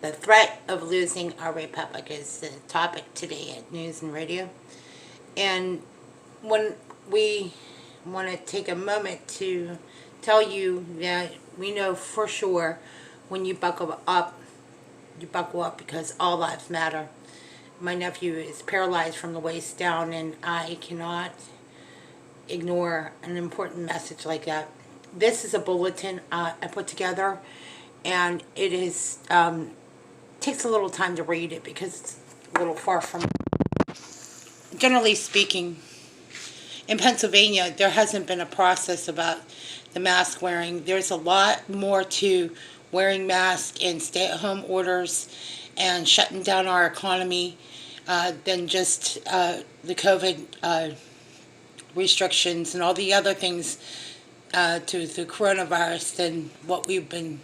The threat of losing our republic is the topic today at News and Radio. And when we want to take a moment to tell you that we know for sure when you buckle up because all lives matter. My nephew is paralyzed from the waist down, and I cannot ignore an important message like that. This is a bulletin I put together, and it is takes a little time to read it because it's a little far from. Generally speaking, in Pennsylvania, there hasn't been a process about the mask wearing. There's a lot more to wearing masks and stay-at-home orders and shutting down our economy than just the COVID restrictions and all the other things to the coronavirus than what we've been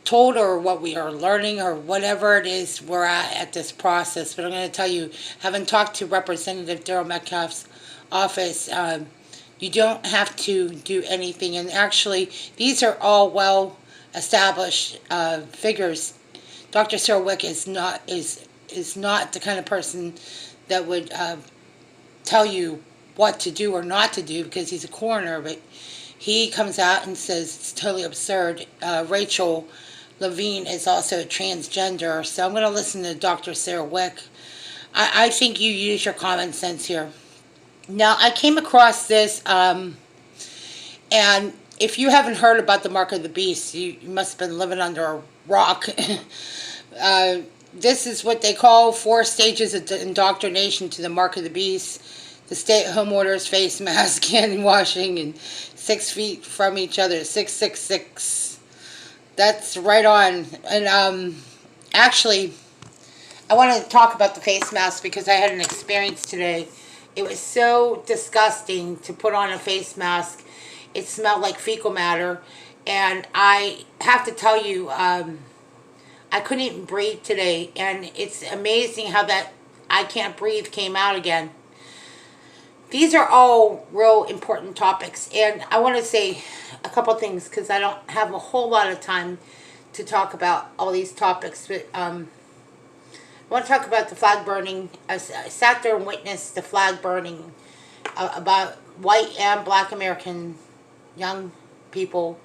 told or what we are learning or whatever it is we're at this process. But I'm going to tell you, having talked to Representative Daryl Metcalf's office, you don't have to do anything. And actually, these are all well established figures. Dr. Cyril Wick is not the kind of person that would tell you what to do or not to do because he's a coroner, but he comes out and says it's totally absurd. Rachel Levine is also transgender, so I'm going to listen to Dr. Cyril Wick. I think you use your common sense here. Now, I came across this, and if you haven't heard about the mark of the beast, you must have been living under a rock. This is what they call 4 stages of indoctrination to the mark of the beast. The stay-at-home orders, face mask, hand washing, and 6 feet from each other. 666. That's right on. And actually, I want to talk about the face mask because I had an experience today. It was so disgusting to put on a face mask. It smelled like fecal matter. And I have to tell you, I couldn't even breathe today. And it's amazing how that I can't breathe came out again. These are all real important topics. And I want to say a couple things because I don't have a whole lot of time to talk about all these topics. But I want to talk about the flag burning. I sat there and witnessed the flag burning about white and black American young people.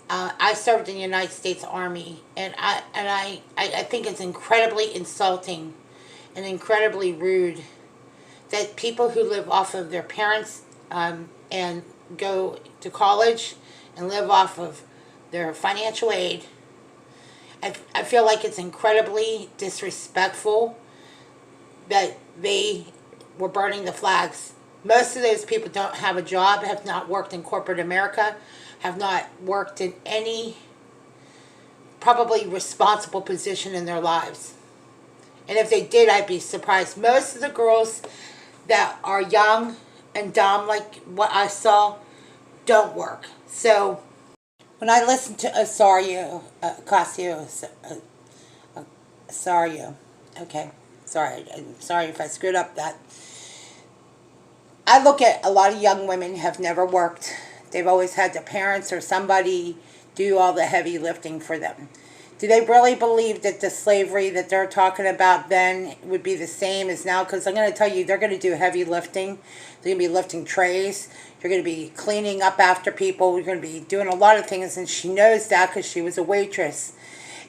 I served in the United States Army, and I think it's incredibly insulting and incredibly rude that people who live off of their parents and go to college and live off of their financial aid, I feel like it's incredibly disrespectful that they were burning the flags. Most of those people don't have a job, have not worked in corporate America, have not worked in any probably responsible position in their lives. And if they did, I'd be surprised. Most of the girls that are young and dumb, like what I saw, don't work. So when I listen to Osario, okay, I'm sorry if I screwed up that. I look at a lot of young women have never worked. They've always had their parents or somebody do all the heavy lifting for them. Do they really believe that the slavery that they're talking about then would be the same as now? Because I'm going to tell you, they're going to do heavy lifting. They're going to be lifting trays. You're going to be cleaning up after people. You're going to be doing a lot of things, and she knows that because she was a waitress.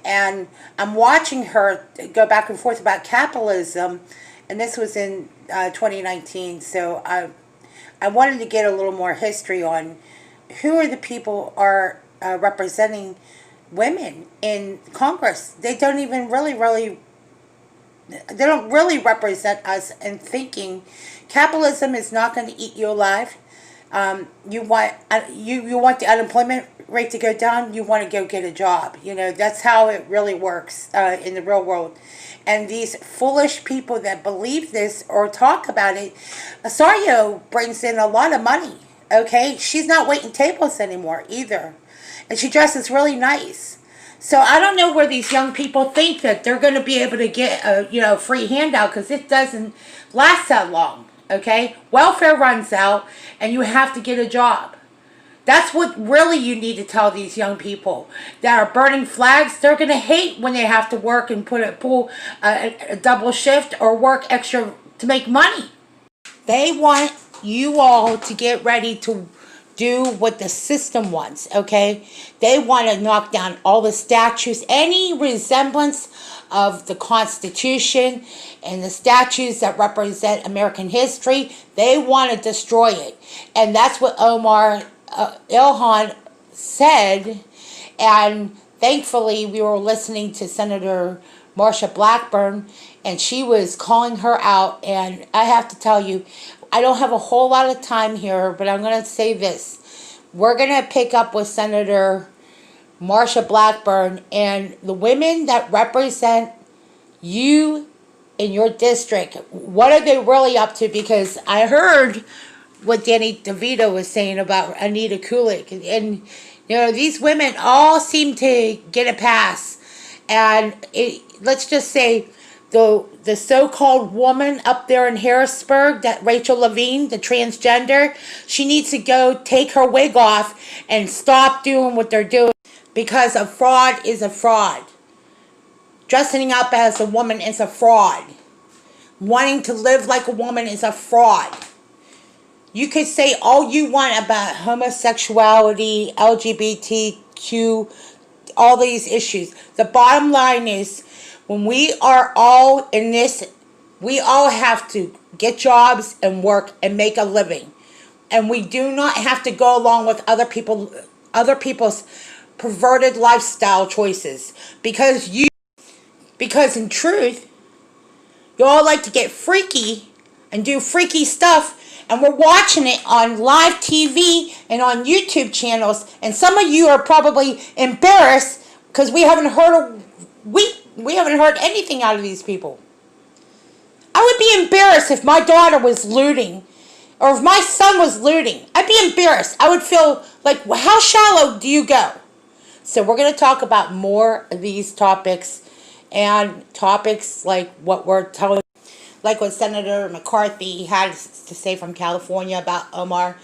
And I'm watching her go back and forth about capitalism, and this was in 2019. So I wanted to get a little more history on who are the people are representing women in Congress. They don't even really they don't really represent us in thinking. Capitalism is not going to eat you alive. You want the unemployment rate to go down. You want to go get a job. You know, that's how it really works in the real world. And these foolish people that believe this or talk about it, Osario brings in a lot of money. Okay, she's not waiting tables anymore either. And she dresses really nice. So I don't know where these young people think that they're going to be able to get a free handout, because it doesn't last that long. Okay, welfare runs out, and you have to get a job. That's what really you need to tell these young people that are burning flags. They're going to hate when they have to work and pull a double shift or work extra to make money. They want you all to get ready to do what the system wants, okay? They want to knock down all the statues, any resemblance of the Constitution and the statues that represent American history. They want to destroy it. And that's what Omar Ilhan said. And thankfully, we were listening to Senator Marsha Blackburn, and she was calling her out. And I have to tell you, I don't have a whole lot of time here, but I'm going to say this. We're going to pick up with Senator Marsha Blackburn and the women that represent you in your district. What are they really up to? Because I heard what Danny DeVito was saying about Anita Kulik. And, you know, these women all seem to get a pass. And let's just say the so-called woman up there in Harrisburg, that Rachel Levine, the transgender, she needs to go take her wig off and stop doing what they're doing, because a fraud is a fraud. Dressing up as a woman is a fraud. Wanting to live like a woman is a fraud. You could say all you want about homosexuality, LGBTQ, all these issues. The bottom line is, when we are all in this, we all have to get jobs and work and make a living. And we do not have to go along with other people's perverted lifestyle choices. Because in truth, you all like to get freaky and do freaky stuff. And we're watching it on live TV and on YouTube channels. And some of you are probably embarrassed because we haven't heard anything out of these people. I would be embarrassed if my daughter was looting, or if my son was looting. I'd be embarrassed. I would feel like, well, how shallow do you go? So we're going to talk about more of these topics, and topics like what we're telling, like what Senator McCarthy had to say from California about Omar,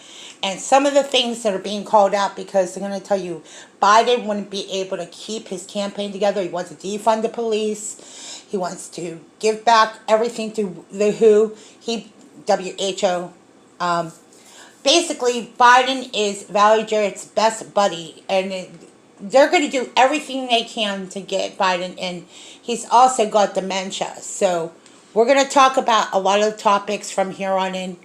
and some of the things that are being called out, because they're going to tell you Biden wouldn't be able to keep his campaign together. He wants to defund the police. He wants to give back everything to the WHO. Basically, Biden is Valerie Jarrett's best buddy, and they're going to do everything they can to get Biden in. He's also got dementia. So we're going to talk about a lot of topics from here on in.